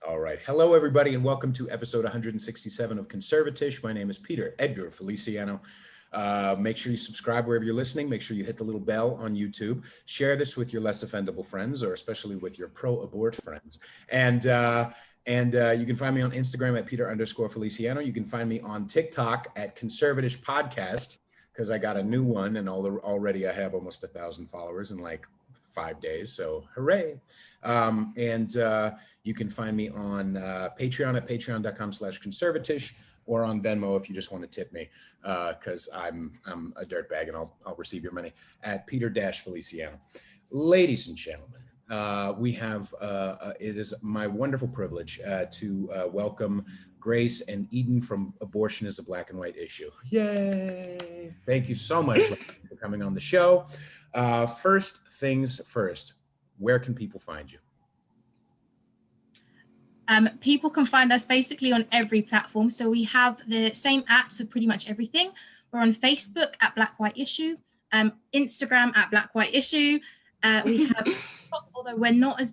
All right. Hello, everybody, and welcome to episode 167 of CONSERVATISH. My name is Peter Edgar Feliciano. Make sure you subscribe wherever you're listening. Make sure you hit the little bell on YouTube. Share this with your less offendable friends, or especially with your pro-abort friends. And you can find me on Instagram at Peter_Feliciano. You can find me on TikTok at CONSERVATISH Podcast, because I got a new one, and already I have almost 1,000 followers in like 5 days, so hooray. You can find me on Patreon at patreon.com/conservatish, or on Venmo if you just want to tip me, because I'm a dirtbag and I'll receive your money, at Peter-Feliciano. Ladies and gentlemen, we have, it is my wonderful privilege to welcome Grace and Eden from Abortion is a Black and White Issue. Yay! Thank you so much for coming on the show. First things first, where can people find you? People can find us basically on every platform. So we have the same app for pretty much everything. We're on Facebook at Black White Issue, Instagram at Black White Issue. We have TikTok, although we're not as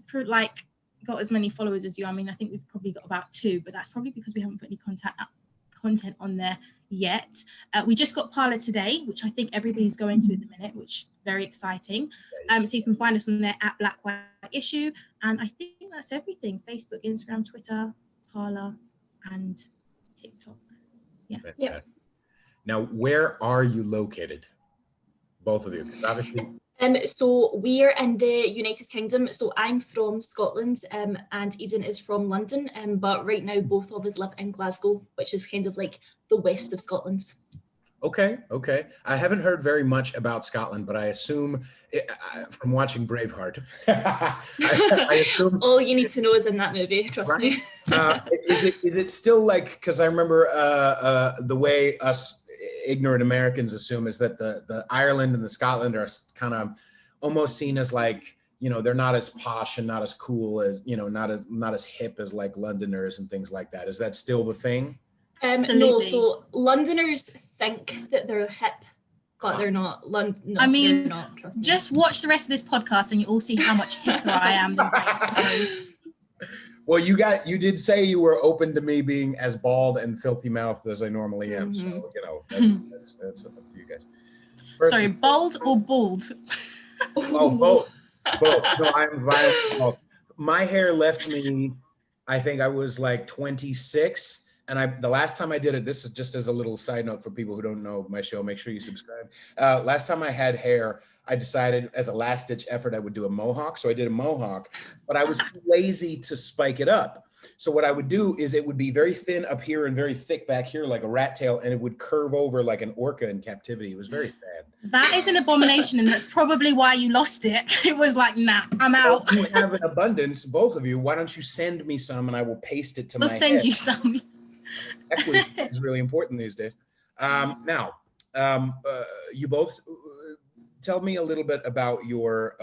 got as many followers as you. I mean, I think we've probably got about 2, but that's probably because we haven't put any content on there yet. We just got Parler today, which I think everybody's going to at the minute, which is very exciting. So you can find us on there at Black White Issue, and I think that's everything: Facebook, Instagram, Twitter, Parler, and TikTok. Yeah. Now, where are you located, both of you? So we're in the United Kingdom. So I'm from Scotland, and Eden is from London. But right now, both of us live in Glasgow, which is kind of like the west of Scotland. Okay. I haven't heard very much about Scotland, but I assume from watching Braveheart, I assume all you need to know is in that movie. Trust me. Is it still like? Because I remember the way us ignorant Americans assume is that the Ireland and the Scotland are kind of almost seen as like, they're not as posh and not as cool as, not as hip as like Londoners and things like that. Is that still the thing? No, so Londoners think that they're hip, but they're not. No, I mean, they're not, trust me. Just watch the rest of this podcast and you all see how much hipper I am than Grace. So. Well, you did say you were open to me being as bald and filthy mouthed as I normally am. Mm-hmm. So, that's up to you guys. Sorry, bold or bald? Oh, both. No, I'm violent. My hair left me, I think I was like 26. And the last time I did it, this is just as a little side note for people who don't know my show, make sure you subscribe. Last time I had hair, I decided as a last ditch effort, I would do a mohawk. So I did a mohawk, but I was too lazy to spike it up. So what I would do is it would be very thin up here and very thick back here, like a rat tail, and it would curve over like an orca in captivity. It was very sad. That is an abomination, and that's probably why you lost it. It was like, nah, I'm out. Well, you have an abundance, both of you. Why don't you send me some and I will paste it to my head. I'll send you some. Equity is really important these days. Now, you both tell me a little bit about your,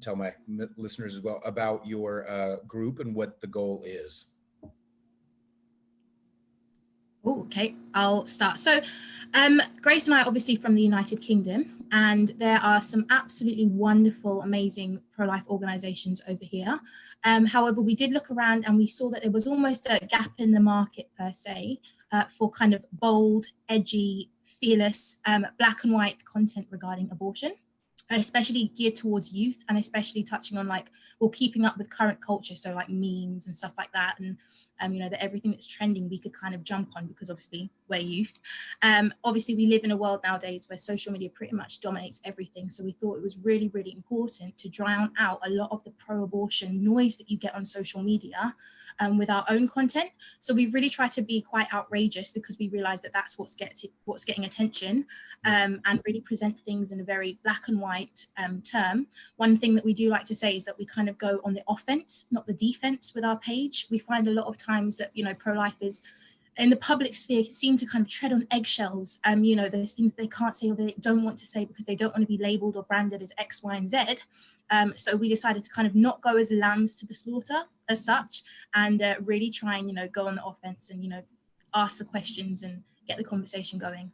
tell my listeners as well, about your group and what the goal is. Oh, okay, I'll start. So Grace and I are obviously from the United Kingdom, and there are some absolutely wonderful, amazing pro-life organizations over here. However, we did look around and we saw that there was almost a gap in the market per se for kind of bold, edgy, fearless, black and white content regarding abortion, especially geared towards youth, and especially touching on keeping up with current culture, so like memes and stuff like that, and that everything that's trending we could kind of jump on, because obviously we're youth. Obviously we live in a world nowadays where social media pretty much dominates everything, so we thought it was really, really important to drown out a lot of the pro-abortion noise that you get on social media with our own content. So we've really tried to be quite outrageous, because we realize that that's what's getting attention, and really present things in a very black and white term. One thing that we do like to say is that we kind of go on the offense, not the defense, with our page. We find a lot of times that pro-lifers in the public sphere seem to kind of tread on eggshells. There's things they can't say or they don't want to say because they don't want to be labeled or branded as X, Y, and Z. So we decided to kind of not go as lambs to the slaughter as such, and really try and go on the offense and ask the questions and get the conversation going.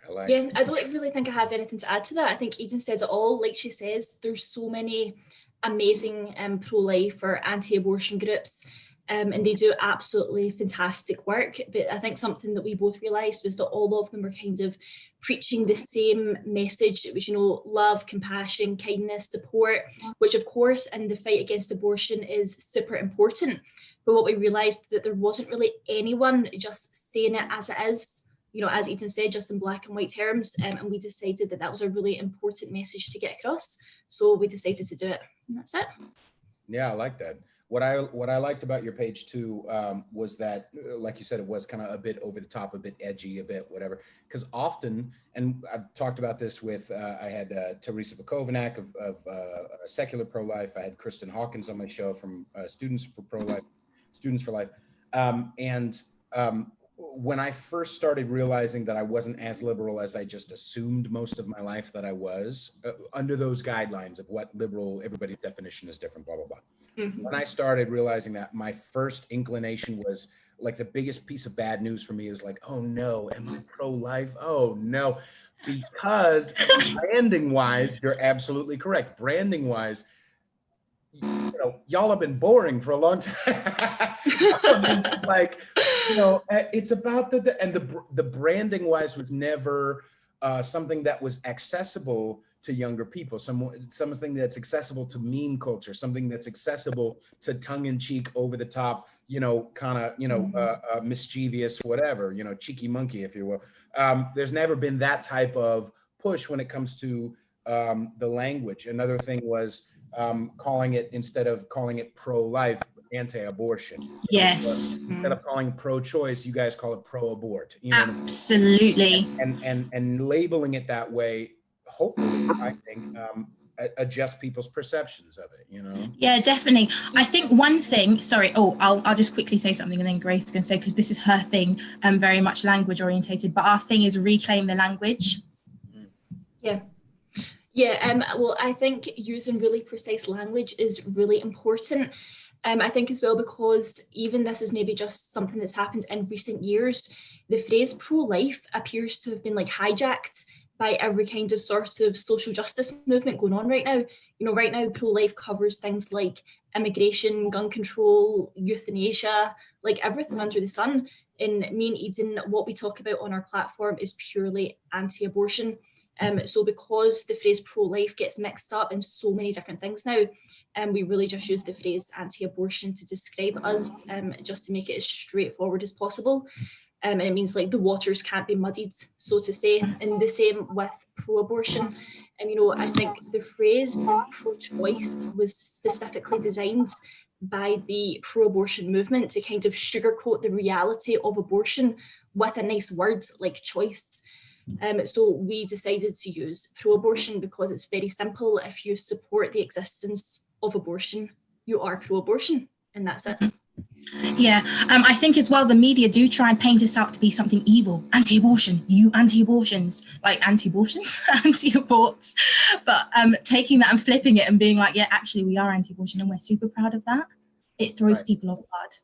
I don't really think I have anything to add to that. I think Eden said it all. Like she says, there's so many amazing pro-life or anti-abortion groups. and they do absolutely fantastic work. But I think something that we both realised was that all of them were kind of preaching the same message. It was, you know, love, compassion, kindness, support, which of course in the fight against abortion is super important. But what we realised that there wasn't really anyone just saying it as it is, you know, as Eden said, just in black and white terms. And we decided that that was a really important message to get across. So we decided to do it, and that's it. Yeah, I like that. What I liked about your page too was that, like you said, it was kind of a bit over the top, a bit edgy, a bit whatever. Because often, and I've talked about this with, I had Teresa Bukovac of Secular Pro-Life. I had Kristen Hawkins on my show from Students for Pro-Life, Students for Life. When I first started realizing that I wasn't as liberal as I just assumed most of my life that I was, under those guidelines of what liberal, everybody's definition is different, blah, blah, blah. Mm-hmm. When I started realizing that, my first inclination was like the biggest piece of bad news for me is like, oh no, am I pro-life? Oh no, because branding wise, you're absolutely correct. Branding wise, you know, y'all have been boring for a long time. It's like, you know, it's about the branding wise was never something that was accessible to younger people, something that's accessible to meme culture, something that's accessible to tongue-in-cheek, over-the-top, you know, kind of, you know, mischievous, whatever, you know, cheeky monkey, if you will. There's never been that type of push when it comes to the language. Another thing was calling it, instead of calling it pro-life, anti-abortion. Yes. Instead of calling pro-choice, you guys call it pro-abort. You know, absolutely. And labeling it that way, hopefully, I think, adjust people's perceptions of it, you know? Yeah, definitely. I think one thing, sorry, I'll just quickly say something and then Grace can say, because this is her thing, very much language orientated, but our thing is reclaim the language. Yeah. Yeah, well, I think using really precise language is really important. I think as well, because even this is maybe just something that's happened in recent years, the phrase pro-life appears to have been like hijacked by every kind of sort of social justice movement going on right now. You know, right now, pro-life covers things like immigration, gun control, euthanasia, like everything under the sun. And me and Eden, what we talk about on our platform is purely anti-abortion. So because the phrase pro-life gets mixed up in so many different things now, we really just use the phrase anti-abortion to describe us, just to make it as straightforward as possible. And it means like the waters can't be muddied, so to say, and the same with pro-abortion. And, you know, I think the phrase pro-choice was specifically designed by the pro-abortion movement to kind of sugarcoat the reality of abortion with a nice word like choice. So we decided to use pro-abortion because it's very simple. If you support the existence of abortion, you are pro-abortion, and that's it. Yeah, I think as well, the media do try and paint us out to be something evil, anti-abortion, you anti-abortions, like anti-abortions, anti-aborts, but taking that and flipping it and being like, yeah, actually we are anti-abortion and we're super proud of that, it throws people off guard.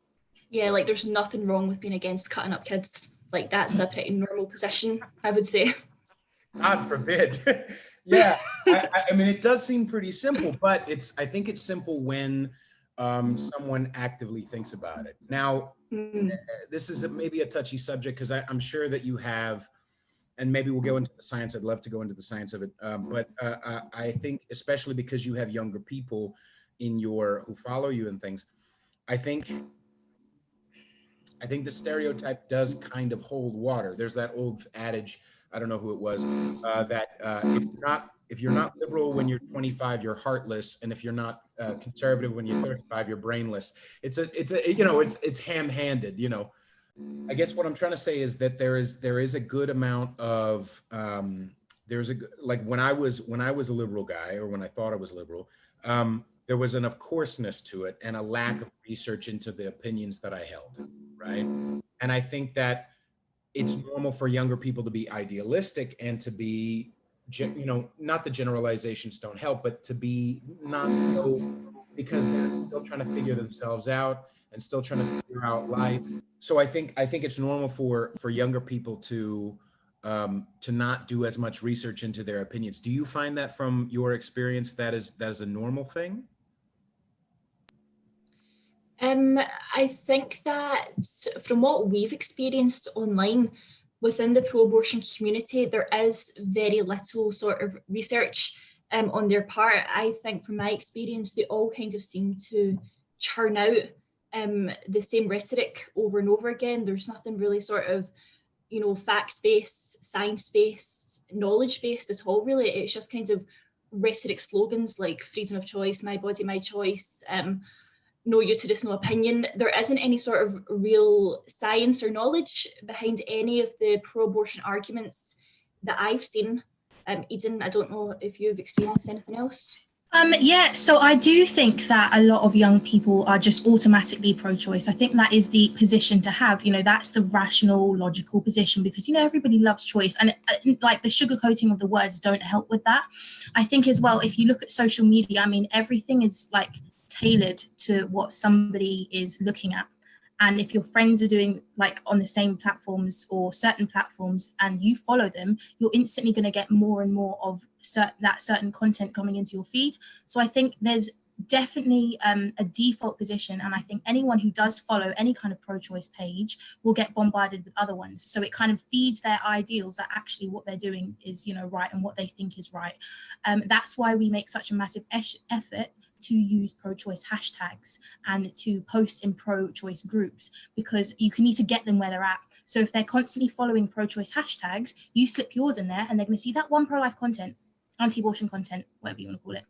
Yeah, like there's nothing wrong with being against cutting up kids. Like that's a pretty normal position, I would say. God forbid. Yeah, I mean, it does seem pretty simple, but I think it's simple when someone actively thinks about it. Now, this is maybe a touchy subject because I'm sure that you have, and maybe we'll go into the science. I'd love to go into the science of it, but I think especially because you have younger people who follow you and things, I think the stereotype does kind of hold water. There's that old adage, I don't know who it was, that if you're not liberal when you're 25, you're heartless, and if you're not conservative when you're 35, you're brainless. It's ham-handed, you know. I guess what I'm trying to say is that there is a good amount of like when I was a liberal guy, or when I thought I was liberal, there was an of courseness to it and a lack of research into the opinions that I held, right? And I think that it's normal for younger people to be idealistic and to be, you know, not the generalizations don't help, but to be not so, because they're still trying to figure themselves out and still trying to figure out life. So I think it's normal for younger people to not do as much research into their opinions. Do you find that from your experience that is a normal thing? I think that from what we've experienced online within the pro-abortion community, there is very little sort of research on their part. I think from my experience, they all kind of seem to churn out the same rhetoric over and over again. There's nothing really sort of, you know, facts-based, science-based, knowledge-based at all, really. It's just kind of rhetoric slogans like freedom of choice, my body, my choice, no uterus, no opinion. There isn't any sort of real science or knowledge behind any of the pro-abortion arguments that I've seen. Eden, I don't know if you've experienced anything else. Yeah, so I do think that a lot of young people are just automatically pro-choice. I think that is the position to have, you know, that's the rational, logical position, because, you know, everybody loves choice, and like the sugarcoating of the words don't help with that. I think as well, if you look at social media, I mean, everything is like tailored to what somebody is looking at. And if your friends are doing like on the same platforms or certain platforms and you follow them, you're instantly going to get more and more of certain content coming into your feed. So I think there's definitely a default position. And I think anyone who does follow any kind of pro-choice page will get bombarded with other ones. So it kind of feeds their ideals that actually what they're doing is, you know, right and what they think is right. That's why we make such a massive effort to use pro-choice hashtags and to post in pro-choice groups, because you need to get them where they're at. So if they're constantly following pro-choice hashtags, you slip yours in there and they're going to see that one pro-life content, anti-abortion content, whatever you want to call it.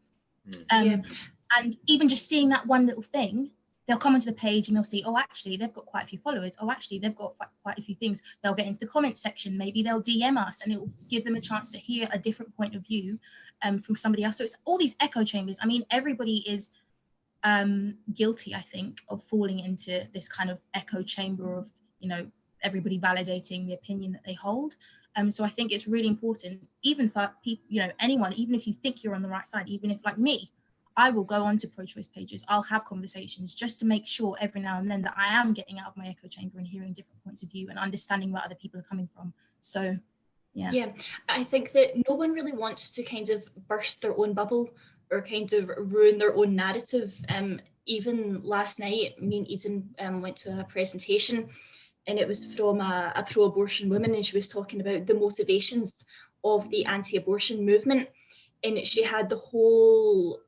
And even just seeing that one little thing, they'll come onto the page and they'll see, oh, actually, they've got quite a few followers. Oh, actually, they've got quite a few things. They'll get into the comment section. Maybe they'll DM us and it will give them a chance to hear a different point of view from somebody else. So it's all these echo chambers. I mean, everybody is guilty, I think, of falling into this kind of echo chamber of, you know, everybody validating the opinion that they hold. So I think it's really important, even for people, you know, anyone, even if you think you're on the right side, even if like me, I will go onto pro-choice pages. I'll have conversations just to make sure every now and then that I am getting out of my echo chamber and hearing different points of view and understanding where other people are coming from. So, yeah. Yeah, I think that no one really wants to kind of burst their own bubble or kind of ruin their own narrative. Even last night, me and Eden went to a presentation, and it was from a pro-abortion woman, and she was talking about the motivations of the anti-abortion movement. And she had the whole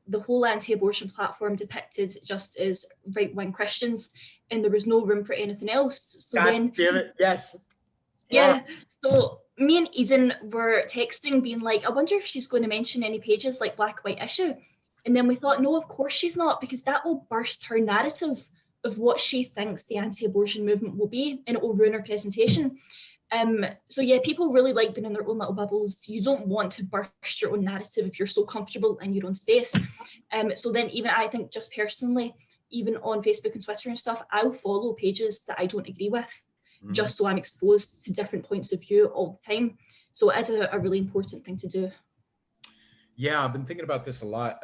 anti-abortion platform depicted just as right-wing Christians, and there was no room for anything else. So God damn it, yes. Yeah. So me and Eden were texting, being like, I wonder if she's going to mention any pages like Black White Issue. And then we thought, no, of course she's not, because that will burst her narrative of what she thinks the anti-abortion movement will be, and it will ruin her presentation. So yeah, people really like being in their own little bubbles. You don't want to burst your own narrative if you're so comfortable in your own space. So then even I think just personally, even on Facebook and Twitter and stuff, I'll follow pages that I don't agree with, just so I'm exposed to different points of view all the time. So it is a really important thing to do. Yeah, I've been thinking about this a lot.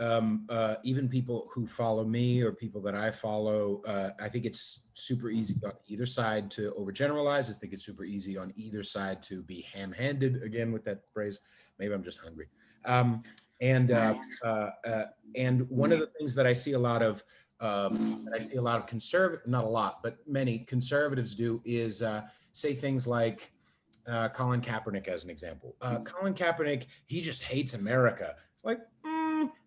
Even people who follow me or people that I follow, I think it's super easy on either side to overgeneralize. I think it's super easy on either side to be ham-handed, again with that phrase. Maybe I'm just hungry. And one of the things that I see a lot of, conservative, not a lot, but many conservatives do is say things like, Colin Kaepernick as an example. Colin Kaepernick, he just hates America. It's like,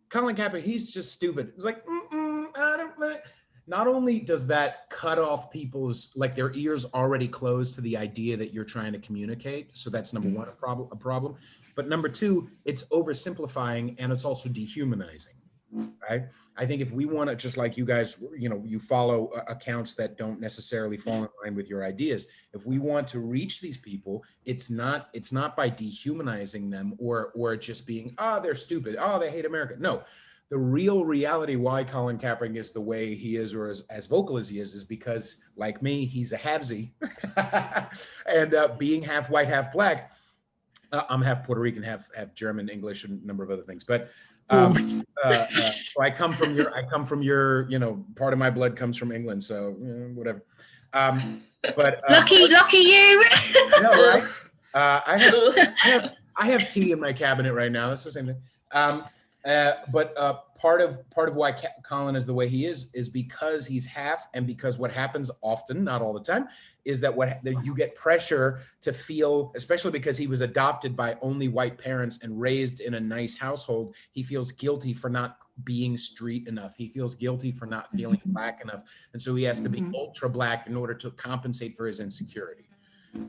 Colin Kaepernick, he's just stupid. It's like, I don't know. Not only does that cut off people's, like their ears already closed to the idea that you're trying to communicate. So that's number one, a problem. But number two, it's oversimplifying and it's also dehumanizing. Right. I think if we want to, just like you guys, you know, you follow accounts that don't necessarily fall in line with your ideas. If we want to reach these people, it's not by dehumanizing them or just being, they're stupid. They hate America. No, the real reality why Colin Kaepernick is the way he is, or as vocal as he is because like me, he's a halvesy and being half white, half black. I'm half Puerto Rican, half German, English, and a number of other things. But so I come from your, you know, part of my blood comes from England. So whatever. But lucky you. No, right? I have tea in my cabinet right now. That's the same thing. But part of why Colin is the way he is because he's half, and because what happens often, not all the time, is that you get pressure to feel, especially because he was adopted by only white parents and raised in a nice household. He feels guilty for not being street enough. He feels guilty for not feeling black enough, and so he has to be ultra black in order to compensate for his insecurity.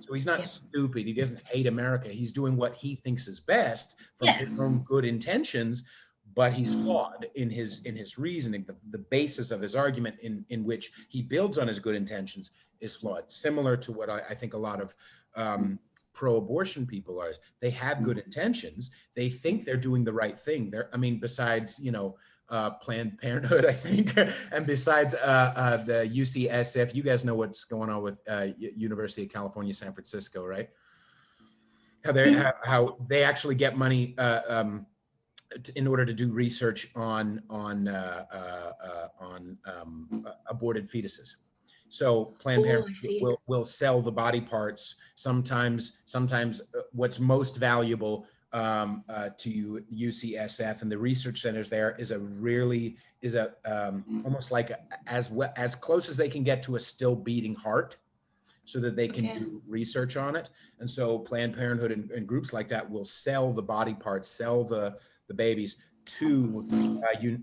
So he's not stupid. He doesn't hate America. He's doing what he thinks is best from his own good intentions, but he's flawed in his reasoning. The basis of his argument in which he builds on his good intentions is flawed. Similar to what I think a lot of pro-abortion people are. They have good intentions. They think they're doing the right thing. Besides, Planned Parenthood, I think, and besides the UCSF, you guys know what's going on with University of California, San Francisco, right? How they actually get money in order to do research on aborted fetuses. So Planned Parenthood will sell the body parts. Sometimes what's most valuable to UCSF and the research centers there is almost like as close as they can get to a still beating heart, so that they can do research on it. And so Planned Parenthood and groups like that will sell the body parts, sell the babies to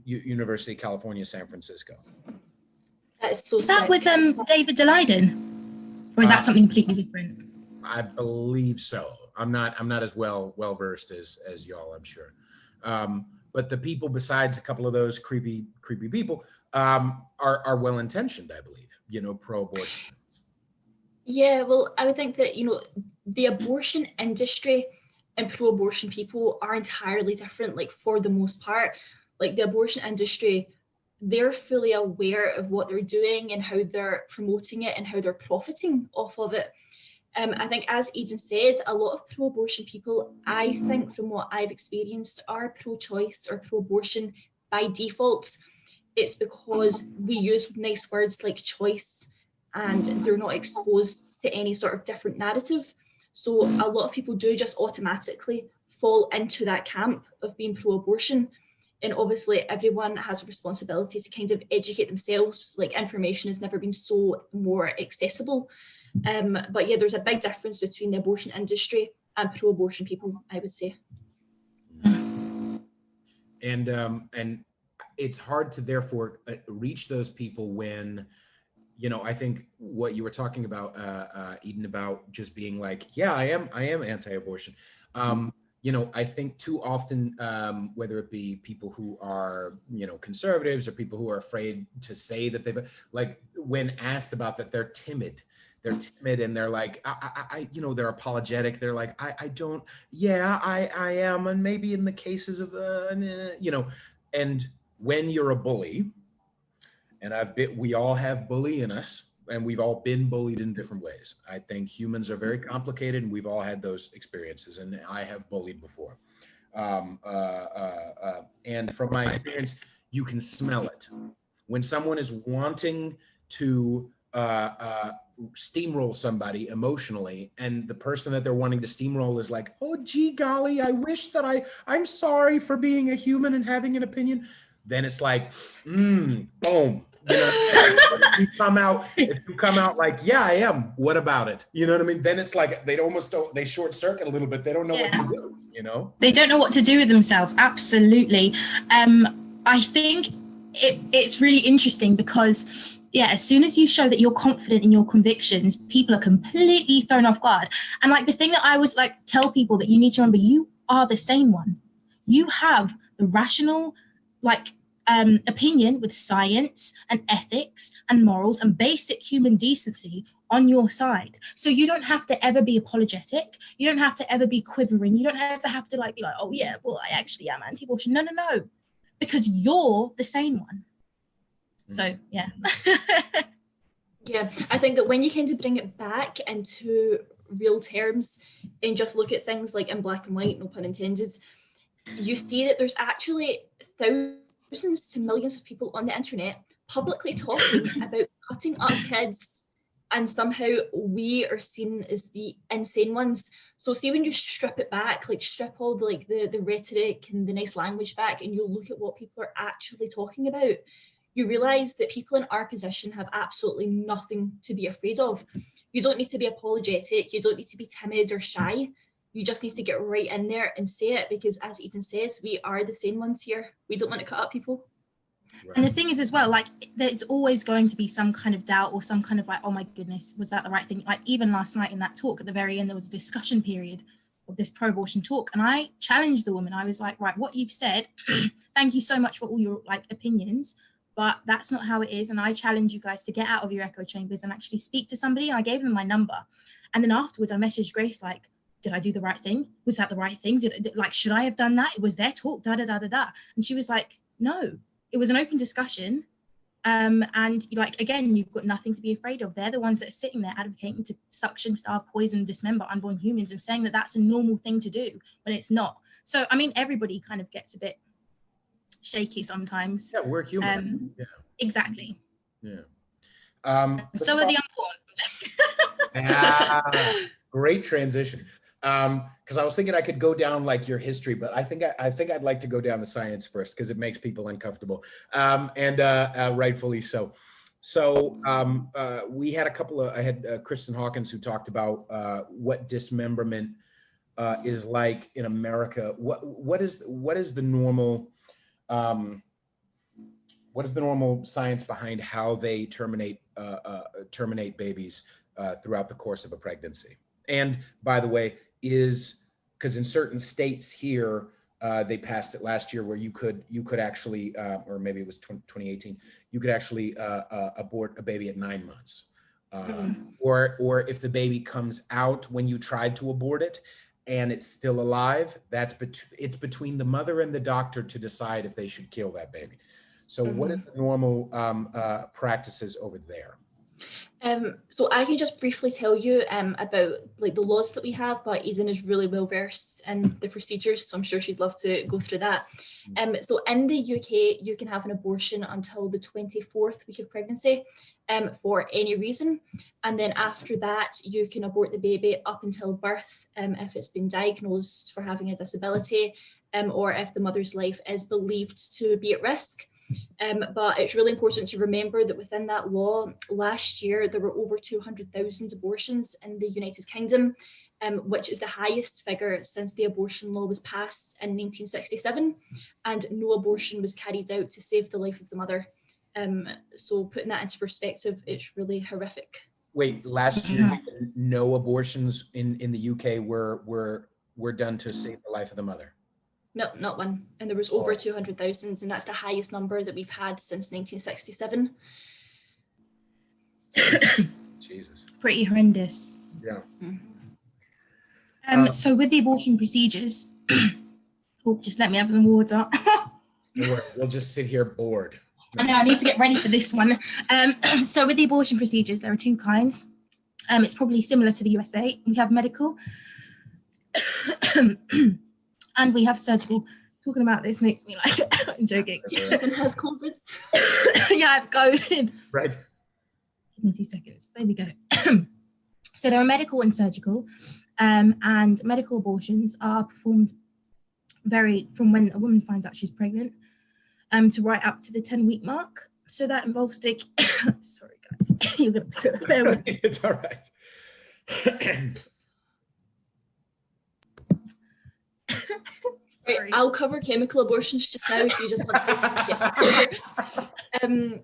University of California, San Francisco. That is so Is that sad. with David Daleiden, or is that something completely different? I believe so. I'm not as well versed as y'all, I'm sure. But the people, besides a couple of those creepy people, are well intentioned, I believe. Pro-abortionists. Yeah, well, I would think that the abortion industry and pro-abortion people are entirely different. Like, for the most part, like the abortion industry, they're fully aware of what they're doing and how they're promoting it and how they're profiting off of it. I think, as Eden said, a lot of pro-abortion people, I think from what I've experienced, are pro-choice or pro-abortion by default. It's because we use nice words like choice and they're not exposed to any sort of different narrative. So a lot of people do just automatically fall into that camp of being pro-abortion. And obviously everyone has a responsibility to kind of educate themselves. Like, information has never been so more accessible. But yeah, there's a big difference between the abortion industry and pro-abortion people, I would say. And it's hard to therefore reach those people when, I think what you were talking about, Eden, about just being like, yeah, I am anti-abortion. I think too often, whether it be people who are, conservatives or people who are afraid to say that they've, like, when asked about that, they're timid and they're like, they're apologetic. They're like, I don't, I am. And maybe in the cases of, and when you're a bully, and we all have bully in us, and we've all been bullied in different ways. I think humans are very complicated, and we've all had those experiences, and I have bullied before. And from my experience, you can smell it. When someone is wanting to steamroll somebody emotionally, and the person that they're wanting to steamroll is like, oh, gee golly, I wish that I'm sorry for being a human and having an opinion, then it's like, boom. If you come out like, yeah, I am, what about it? You know what I mean? Then it's like they short circuit a little bit. They don't know what to do, They don't know what to do with themselves. Absolutely. I think it's really interesting because, as soon as you show that you're confident in your convictions, people are completely thrown off guard. And like, the thing that I always like tell people that you need to remember, you are the sane one. You have the rational, opinion with science and ethics and morals and basic human decency on your side. So you don't have to ever be apologetic. You don't have to ever be quivering. You don't ever have to be like, oh yeah, well, I actually am anti-abortion. No, because you're the sane one. So yeah. Yeah, I think that when you kind of bring it back into real terms and just look at things like in black and white, no pun intended, you see that there's actually thousands to millions of people on the internet publicly talking about cutting up kids and somehow we are seen as the insane ones. So see, when you strip it back, like strip all the like the rhetoric and the nice language back, and you look at what people are actually talking about, you realize that people in our position have absolutely nothing to be afraid of. You don't need to be apologetic. You don't need to be timid or shy. You just need to get right in there and say it, because as Eden says, we are the same ones here. We don't want to cut up people. Right. And the thing is as well, like there's always going to be some kind of doubt or some kind of like, oh my goodness, was that the right thing? Like even last night in that talk at the very end, there was a discussion period of this pro-abortion talk, and I challenged the woman. I was like, right, what you've said, thank you so much for all your like opinions, but that's not how it is. And I challenge you guys to get out of your echo chambers and actually speak to somebody. And I gave them my number. And then afterwards I messaged Grace like, did I do the right thing? Was that the right thing? Like, should I have done that? It was their talk, da, da, da, da, da. And she was like, no, it was an open discussion. And like, again, you've got nothing to be afraid of. They're the ones that are sitting there advocating to suction, starve, poison, dismember unborn humans and saying that that's a normal thing to do when it's not. So, I mean, everybody kind of gets a bit shaky sometimes. Yeah, we're human. Yeah. Exactly. Yeah. So are the unborn. Great transition. Because I was thinking I could go down like your history, but I think I'd like to go down the science first because it makes people uncomfortable, and rightfully so. So we had I had Kristen Hawkins who talked about what dismemberment is like in America. What is the normal science behind how they terminate babies throughout the course of a pregnancy? And by the way, because in certain states here, they passed it last year where you could actually, or maybe it was 2018, you could actually abort a baby at 9 months. Or if the baby comes out when you tried to abort it and it's still alive, it's between the mother and the doctor to decide if they should kill that baby. So what is the normal practices over there? So I can just briefly tell you about like the laws that we have, but Eden is really well versed in the procedures, so I'm sure she'd love to go through that. So in the UK, you can have an abortion until the 24th week of pregnancy for any reason. And then after that, you can abort the baby up until birth if it's been diagnosed for having a disability or if the mother's life is believed to be at risk. But it's really important to remember that within that law, last year, there were over 200,000 abortions in the United Kingdom, which is the highest figure since the abortion law was passed in 1967, and no abortion was carried out to save the life of the mother. So putting that into perspective, it's really horrific. Wait, last year, no abortions in the UK were done to save the life of the mother? No, not one. And there was over 200,000, and that's the highest number that we've had since 1967. Jesus. Pretty horrendous. Yeah. So with the abortion procedures, just let me have some water. We'll just sit here bored. I know, I need to get ready for this one. So with the abortion procedures, there are two kinds. It's probably similar to the USA. We have medical and we have surgical. Talking about this makes me like, I'm joking. Eden has COVID. Yeah, I've COVID. Right. Give me 2 seconds. There we go. So there are medical and surgical, and medical abortions are performed from when a woman finds out she's pregnant to right up to the 10-week mark. So that involves taking, sorry guys, you're gonna put it there. It's all right. Right, I'll cover chemical abortions just now if you just want to.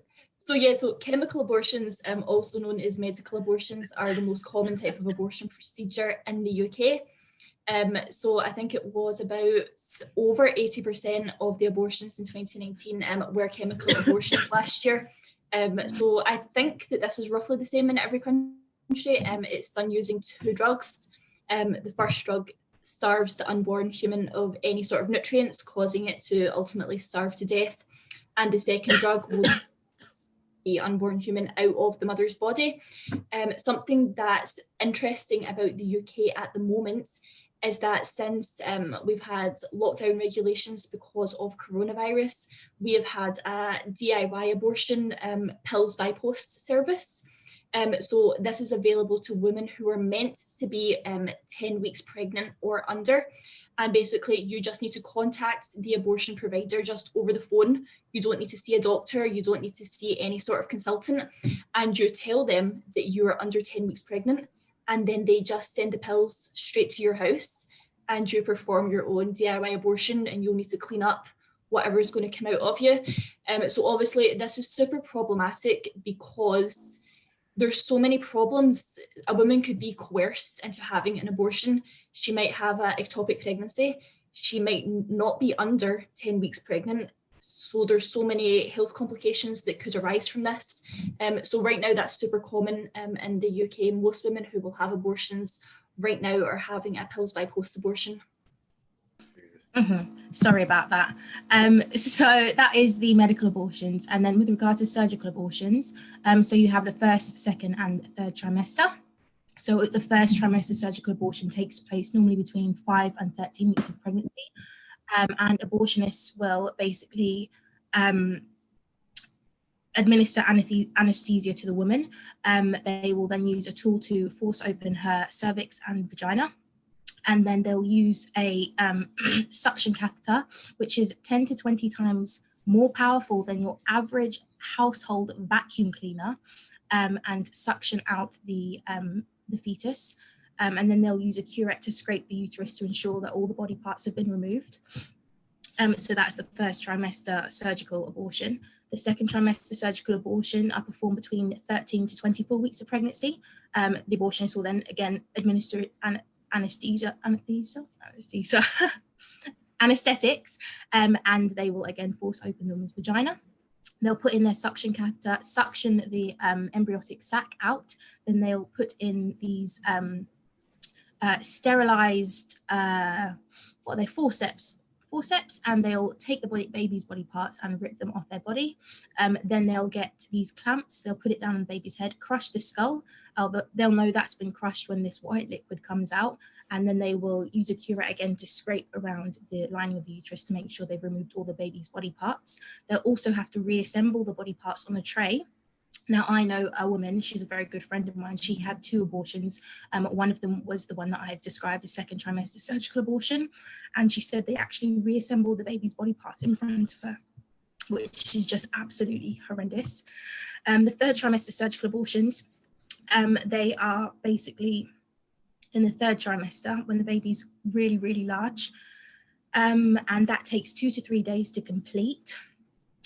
So chemical abortions, also known as medical abortions, are the most common type of abortion procedure in the UK. So I think it was about over 80% of the abortions in 2019 were chemical abortions last year. So I think that this is roughly the same in every country. It's done using two drugs. The first drug starves the unborn human of any sort of nutrients, causing it to ultimately starve to death. And the second drug will the unborn human out of the mother's body. Something that's interesting about the UK at the moment is that since we've had lockdown regulations because of coronavirus, we have had a DIY abortion pills by post service. So this is available to women who are meant to be 10 weeks pregnant or under. And basically you just need to contact the abortion provider just over the phone. You don't need to see a doctor. You don't need to see any sort of consultant. And you tell them that you are under 10 weeks pregnant. And then they just send the pills straight to your house and you perform your own DIY abortion, and you'll need to clean up whatever is going to come out of you. So obviously this is super problematic because there's so many problems. A woman could be coerced into having an abortion. She might have an ectopic pregnancy. She might not be under 10 weeks pregnant. So there's so many health complications that could arise from this. So right now that's super common in the UK. Most women who will have abortions right now are having a pills by post abortion. Sorry about that. So that is the medical abortions. And then with regards to surgical abortions, so you have the first, second and third trimester. So the first trimester surgical abortion takes place normally between 5 and 13 weeks of pregnancy. And abortionists will basically administer anesthesia to the woman. They will then use a tool to force open her cervix and vagina. And then they'll use a suction catheter, which is 10 to 20 times more powerful than your average household vacuum cleaner, and suction out the fetus. And then they'll use a curette to scrape the uterus to ensure that all the body parts have been removed. So that's the first trimester surgical abortion. The second trimester surgical abortion are performed between 13 to 24 weeks of pregnancy. The abortionist will then again administer anesthetics, and they will again force open the woman's vagina. They'll put in their suction catheter, suction the embryotic sac out, then they'll put in these sterilized, forceps, and they'll take the baby's body parts and rip them off their body. Then they'll get these clamps, they'll put it down on the baby's head, crush the skull. They'll know that's been crushed when this white liquid comes out, and then they will use a curette again to scrape around the lining of the uterus to make sure they've removed all the baby's body parts. They'll also have to reassemble the body parts on a tray. Now, I know a woman, she's a very good friend of mine, she had 2 abortions. One of them was the one that I've described, a second trimester surgical abortion. And she said they actually reassembled the baby's body parts in front of her, which is just absolutely horrendous. The third trimester surgical abortions, they are basically in the third trimester when the baby's really, really large. And that takes 2 to 3 days to complete.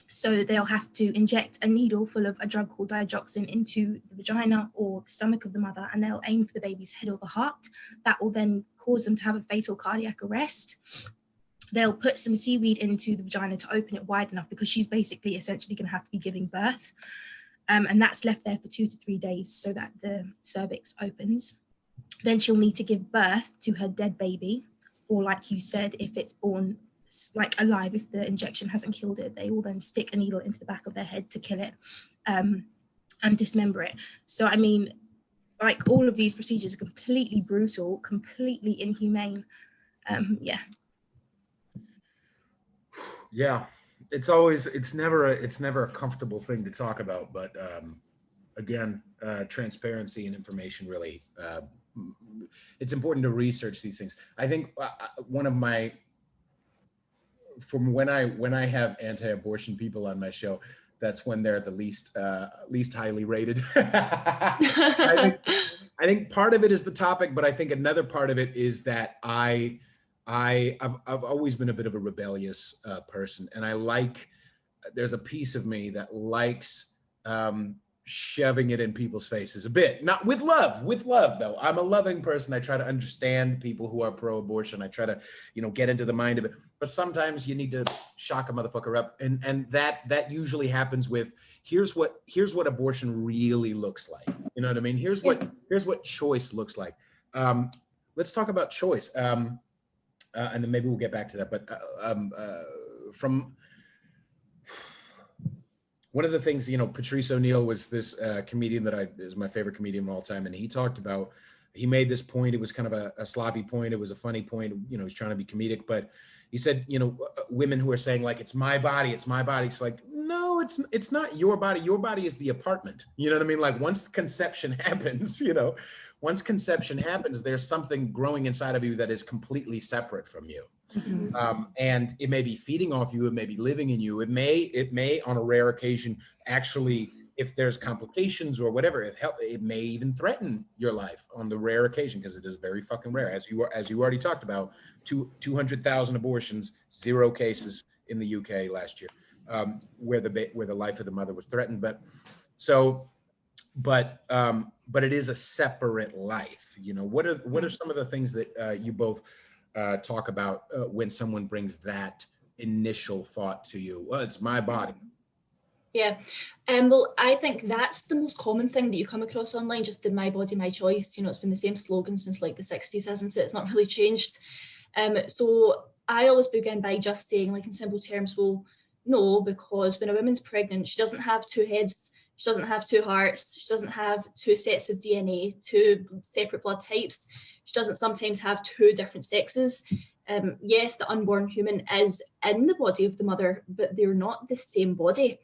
So they'll have to inject a needle full of a drug called digoxin into the vagina or the stomach of the mother, and they'll aim for the baby's head or the heart. That will then cause them to have a fatal cardiac arrest. They'll put some seaweed into the vagina to open it wide enough, because she's basically essentially going to have to be giving birth. And that's left there for 2 to 3 days so that the cervix opens. Then she'll need to give birth to her dead baby, or like you said, if it's born like alive, if the injection hasn't killed it, they will then stick a needle into the back of their head to kill it, and dismember it. So I mean, like, all of these procedures are completely brutal, completely inhumane. Yeah, it's never a comfortable thing to talk about, but again, transparency and information really, it's important to research these things. I think one of my, from when I have anti-abortion people on my show, that's when they're the least highly rated. I think part of it is the topic, but I think another part of it is that I've always been a bit of a rebellious person, and there's a piece of me that likes shoving it in people's faces a bit, not with love though. I'm a loving person. I try to understand people who are pro-abortion. I try to, get into the mind of it, but sometimes you need to shock a motherfucker up. And that usually happens with, here's what abortion really looks like. You know what I mean? Here's what choice looks like. Let's talk about choice. And then maybe we'll get back to that. But from one of the things, Patrice O'Neill was this comedian that is my favorite comedian of all time. And he made this point. It was kind of a sloppy point. It was a funny point. He's trying to be comedic, but he said, women who are saying like, it's my body. It's like, no, it's not your body. Your body is the apartment. You know what I mean? Like once conception happens, once conception happens, there's something growing inside of you that is completely separate from you. And it may be feeding off you, it may be living in you, it may on a rare occasion actually, if there's complications or whatever, it may even threaten your life on the rare occasion, because it is very fucking rare. As you already talked about, 200,000 abortions, 0 cases in the UK last year, where the life of the mother was threatened. But it is a separate life. What are some of the things that you both talk about when someone brings that initial thought to you? Well, it's my body. Yeah, well, I think that's the most common thing that you come across online, just the my body, my choice. It's been the same slogan since like the 60s, hasn't it? It's not really changed. So I always begin by just saying, like in simple terms, well, no, because when a woman's pregnant, she doesn't have 2 heads, she doesn't have 2 hearts, she doesn't have 2 sets of DNA, 2 separate blood types, she doesn't sometimes have 2 different sexes. Yes, the unborn human is in the body of the mother, but they're not the same body.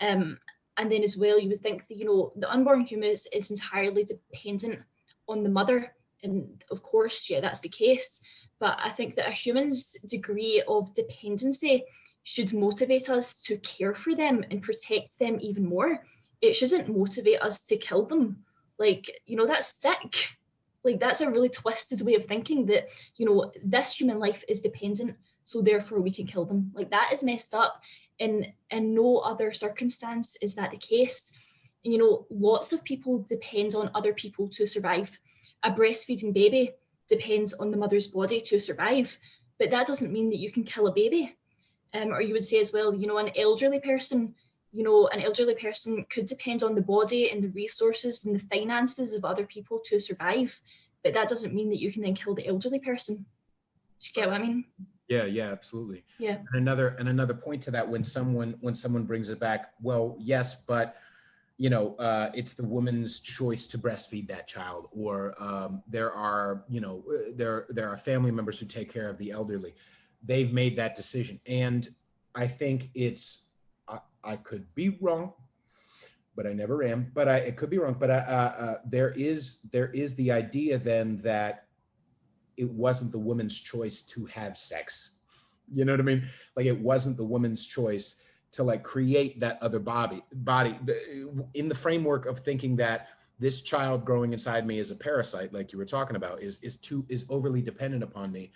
And then as well, you would think that, the unborn human is entirely dependent on the mother. And of course, yeah, that's the case. But I think that a human's degree of dependency should motivate us to care for them and protect them even more. It shouldn't motivate us to kill them. Like, that's sick. Like, that's a really twisted way of thinking that, this human life is dependent, so therefore we can kill them. Like, that is messed up. In no other circumstance is that the case. And, lots of people depend on other people to survive. A breastfeeding baby depends on the mother's body to survive, but that doesn't mean that you can kill a baby. Or you would say as well, an elderly person could depend on the body and the resources and the finances of other people to survive, but that doesn't mean that you can then kill the elderly person. Do you get what I mean? Yeah, absolutely. Yeah. And another point to that, when someone brings it back, well, yes, but it's the woman's choice to breastfeed that child, or there are family members who take care of the elderly. They've made that decision, and I think I could be wrong, but I never am. But it could be wrong. But there is the idea then that it wasn't the woman's choice to have sex. You know what I mean? Like, it wasn't the woman's choice to like create that other body in the framework of thinking that this child growing inside me is a parasite, like you were talking about, is overly dependent upon me.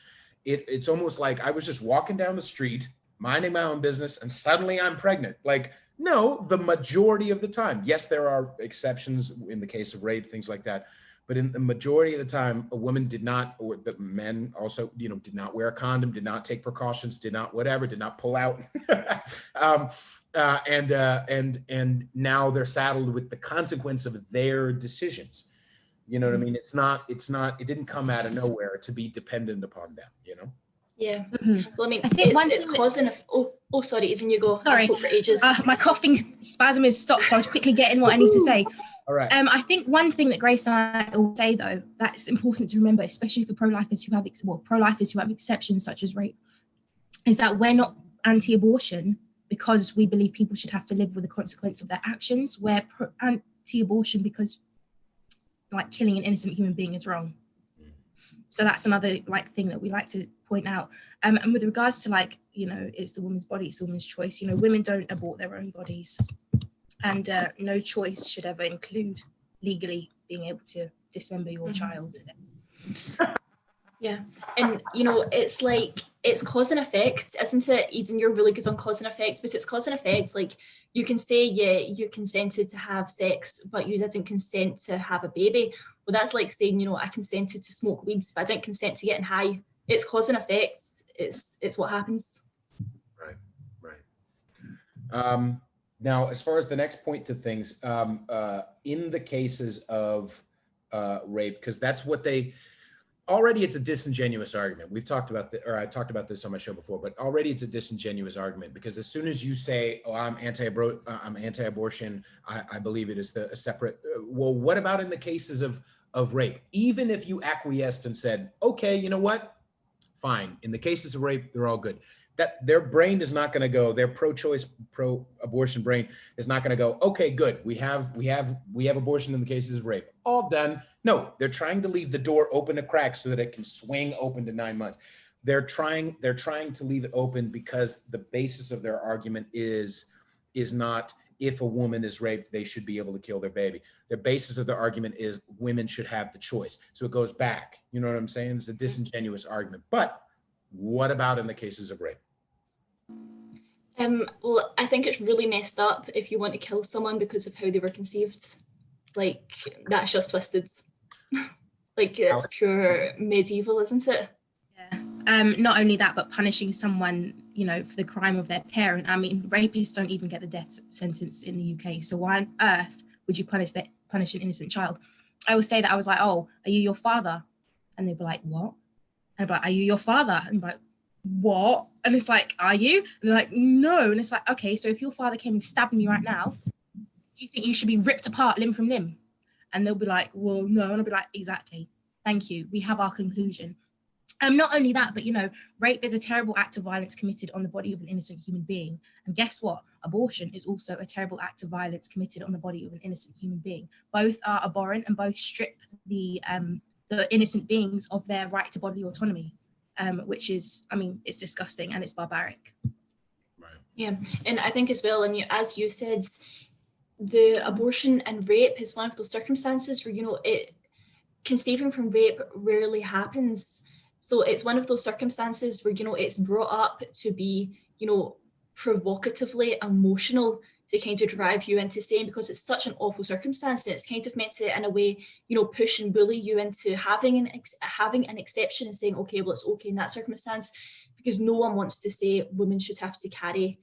It's almost like I was just walking down the street, minding my own business, and suddenly I'm pregnant. Like, no, the majority of the time, yes, there are exceptions in the case of rape, things like that. But in the majority of the time, a woman did not, or the men also, did not wear a condom, did not take precautions, did not pull out. And now they're saddled with the consequence of their decisions. You know what I mean? It didn't come out of nowhere to be dependent upon them, Yeah. Mm-hmm. Well, I mean, I think it's causing sorry, Ethan, you go. Sorry. I spoke for ages. My coughing spasm is stopped, so I'll quickly get in what I need to say. All right. I think one thing that Grace and I will say, though, that's important to remember, especially for pro-lifers who have exceptions such as rape, is that we're not anti-abortion because we believe people should have to live with the consequence of their actions. We're anti-abortion because, like, killing an innocent human being is wrong. So that's another thing that we like to point out. And with regards to it's the woman's body, it's the woman's choice. Women don't abort their own bodies, and no choice should ever include legally being able to dismember your child. Yeah, and it's like it's cause and effect, isn't it? Eden, you're really good on cause and effect, but it's cause and effect. Like, you can say, yeah, you consented to have sex, but you didn't consent to have a baby. Well, that's like saying, I consented to smoke weeds, but I didn't consent to getting high. It's cause and effect. It's what happens. Right. Now, as far as the next point to things, in the cases of rape, because that's what already it's a disingenuous argument. We've talked about I talked about this on my show before, but already it's a disingenuous argument, because as soon as you say, "Oh, I'm anti-abortion," I believe it is a separate. Well, what about in the cases of rape? Even if you acquiesced and said, "Okay, you know what? Fine. In the cases of rape, they're all good." that their brain is not going to go, their pro-choice, pro-abortion brain is not going to go, okay, good. We have abortion in the cases of rape. All done. No, they're trying to leave the door open a crack so that it can swing open to 9 months. They're trying to leave it open because the basis of their argument is not if a woman is raped, they should be able to kill their baby. The basis of their argument is women should have the choice. So it goes back. You know what I'm saying? It's a disingenuous argument. But what about in the cases of rape? Well, I think it's really messed up if you want to kill someone because of how they were conceived. Like, that's just twisted. Like, it's pure medieval, isn't it? Yeah. Not only that, but punishing someone, you know, for the crime of their parent. I mean, rapists don't even get the death sentence in the UK. So why on earth would you punish an innocent child? I would say that I was like, oh, are you your father? And they'd be like, what? And I'd be like, are you your father? And I'd be like, what? And it's like, are you? And they're like, no. And it's like, okay, so if your father came and stabbed me right now, do you think you should be ripped apart limb from limb? And they'll be like, well, no. And I'll be like, exactly. Thank you. We have our conclusion. Not only that, but, you know, rape is a terrible act of violence committed on the body of an innocent human being. And guess what? Abortion is also a terrible act of violence committed on the body of an innocent human being. Both are abhorrent and both strip the innocent beings of their right to bodily autonomy. Which is, I mean, it's disgusting and it's barbaric. Right. Yeah, and I think as well, I mean, as you said, the abortion and rape is one of those circumstances where, you know, conceiving from rape rarely happens. So it's one of those circumstances where, you know, it's brought up to be, you know, provocatively emotional to kind of drive you into saying, because it's such an awful circumstance, and it's kind of meant to, in a way, you know, push and bully you into having an exception and saying, okay, well, it's okay in that circumstance, because no one wants to say women should have to carry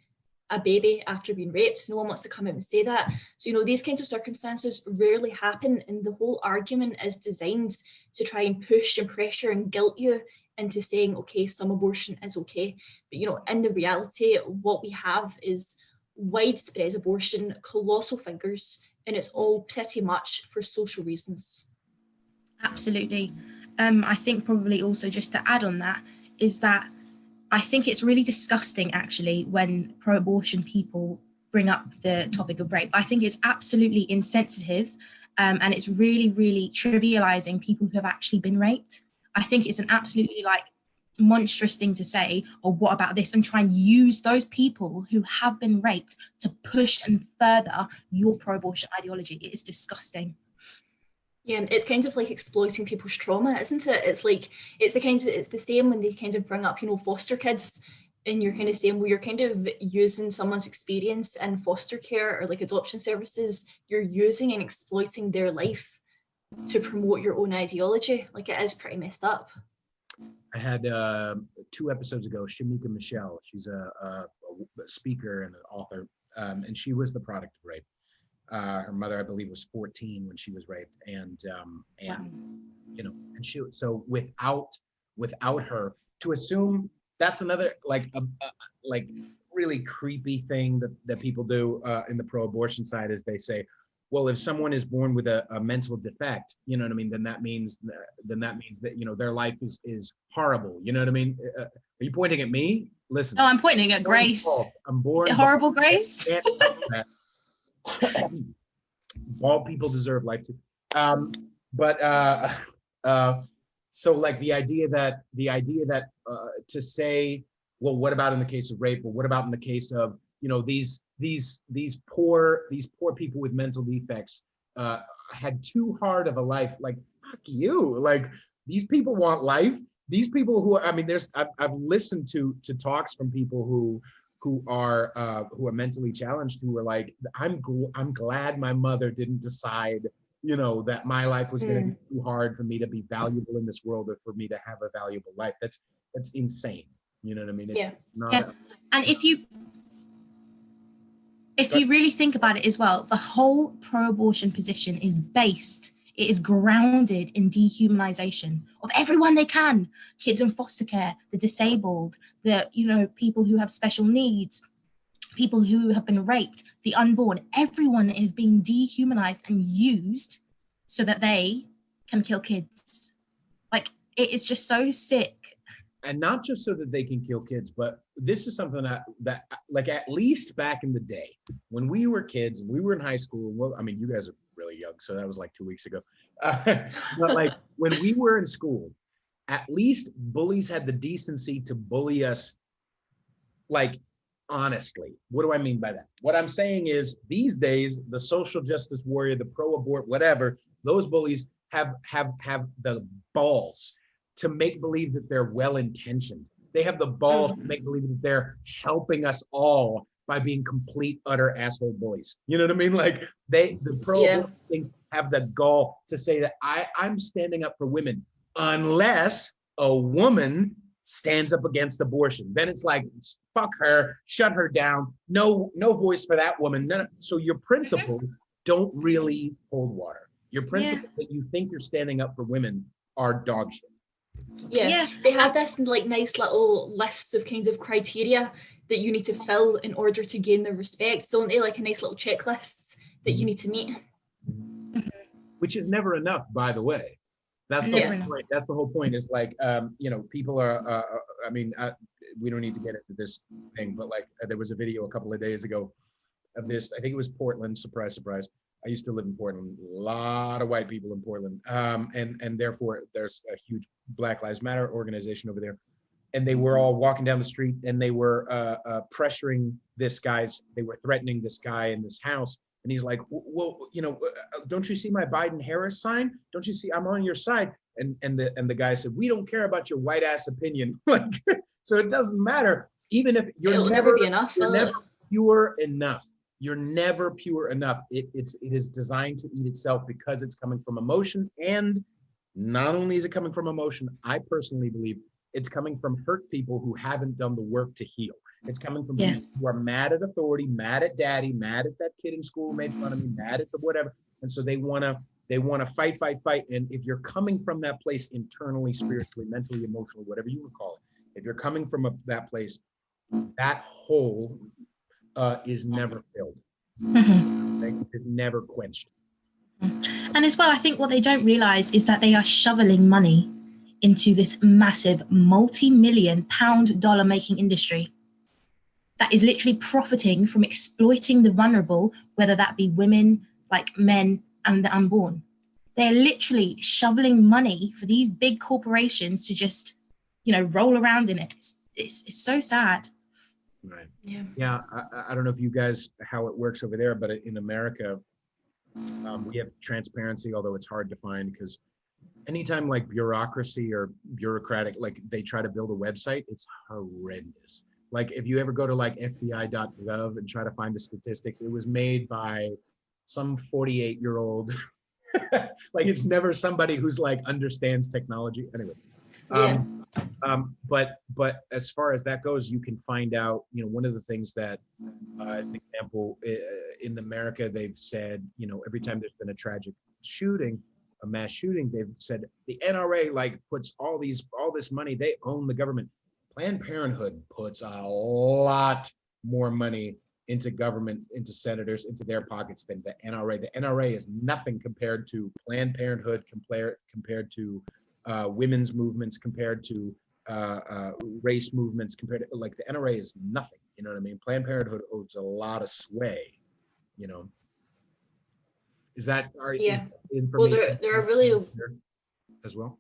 a baby after being raped. No one wants to come out and say that. So, you know, these kinds of circumstances rarely happen, and the whole argument is designed to try and push and pressure and guilt you into saying, okay, some abortion is okay. But, you know, in the reality, what we have is widespread abortion, colossal figures, and it's all pretty much for social reasons. Absolutely. I think probably also just to add on that is that I think it's really disgusting actually when pro-abortion people bring up the topic of rape. I think it's absolutely insensitive, and it's really, really trivializing people who have actually been raped. I think it's an absolutely like monstrous thing to say, or what about this, and try and use those people who have been raped to push and further your pro-abortion ideology. It is disgusting. Yeah, it's kind of like exploiting people's trauma, isn't it? It's like, it's the same when they kind of bring up, you know, foster kids, and you're kind of saying, well, you're kind of using someone's experience in foster care or like adoption services, you're using and exploiting their life to promote your own ideology. Like, it is pretty messed up. I had 2 episodes ago, Shamika Michelle. She's a speaker and an author, and she was the product of rape. Her mother, I believe, was 14 when she was raped, and you know, and she. So without her, to assume that's another like really creepy thing that people do in the pro-abortion side is they say, well, if someone is born with a mental defect, you know what I mean, then that means that, you know, their life is horrible. You know what I mean? Are you pointing at me? Listen. No, I'm pointing at Grace. I'm born. Is it horrible, Grace? Bald people deserve life too. So like the idea that to say, well, what about in the case of rape? Or what about in the case of, you know, these poor people with mental defects had too hard of a life? Like, fuck you. Like, these people want life. These people who, I mean, I've listened to talks from people who are mentally challenged, who are like, I'm glad my mother didn't decide, you know, that my life was going to be too hard for me to be valuable in this world, or for me to have a valuable life. That's insane. You know what I mean? It's not. And if you really think about it as well, the whole pro-abortion position is grounded in dehumanization of everyone they can. Kids in foster care, the disabled, the, you know, people who have special needs, people who have been raped, the unborn. Everyone is being dehumanized and used so that they can kill kids. Like, it is just so sick. and not just so that they can kill kids, but this is something that like at least back in the day when we were kids and we were in high school. Well, I mean, you guys are really young, so that was like 2 weeks ago. But like when we were in school, at least bullies had the decency to bully us, like, honestly. What do I mean by that? What I'm saying is these days, the social justice warrior, the pro-abort, whatever, those bullies have the balls to make believe that they're well-intentioned. They have the balls to make believe that they're helping us all by being complete, utter asshole bullies. You know what I mean? Like the pro-abort things have the gall to say that I'm standing up for women unless a woman stands up against abortion. Then it's like, fuck her, shut her down. No voice for that woman. So your principles don't really hold water. Your principles that you think you're standing up for women are dog shit. Yeah, they have this like nice little list of kinds of criteria that you need to fill in order to gain their respect. Don't they? Like a nice little checklist that you need to meet. Which is never enough, by the way. That's the whole point. That's the whole point. Is like, people are. I mean, we don't need to get into this thing, but like, there was a video a couple of days ago of this. I think it was Portland. Surprise, surprise. I used to live in Portland. A lot of white people in Portland, and therefore there's a huge Black Lives Matter organization over there. And they were all walking down the street, and they were pressuring this guy's. They were threatening this guy in this house. And he's like, well, don't you see my Biden-Harris sign? Don't you see I'm on your side? And the guy said, we don't care about your white ass opinion. Like, so it doesn't matter. Even if it'll never be enough. You're never pure enough. You're never pure enough. It is designed to eat itself because it's coming from emotion. And not only is it coming from emotion, I personally believe it's coming from hurt people who haven't done the work to heal. It's coming from people who are mad at authority, mad at daddy, mad at that kid in school who made fun of me, mad at the whatever. And so they want to fight. And if you're coming from that place internally, spiritually, mentally, emotionally, whatever you would call it, if you're coming from that place, that hole is never filled. It is never quenched. And as well, I think what they don't realize is that they are shoveling money into this massive multi-million pound dollar making industry that is literally profiting from exploiting the vulnerable, whether that be women, like men, and the unborn. They're literally shoveling money for these big corporations to just, roll around in it. It's so sad. Right. Yeah. I don't know if you guys, how it works over there, but in America, we have transparency, although it's hard to find because anytime like bureaucracy or bureaucratic, like they try to build a website, it's horrendous. Like if you ever go to like FBI.gov and try to find the statistics, it was made by some 48-year-old. Like it's never somebody who's like understands technology. Anyway, but as far as that goes, you can find out, one of the things that, as an example, in America, they've said, every time there's been a tragic shooting, a mass shooting, they've said the NRA like puts all this money, they own the government. Planned Parenthood puts a lot more money into government, into senators, into their pockets than the NRA. The NRA is nothing compared to Planned Parenthood, compared to women's movements, compared to race movements, compared to like the NRA is nothing. You know what I mean? Planned Parenthood owes a lot of sway. Is that information? Well, there are really as well.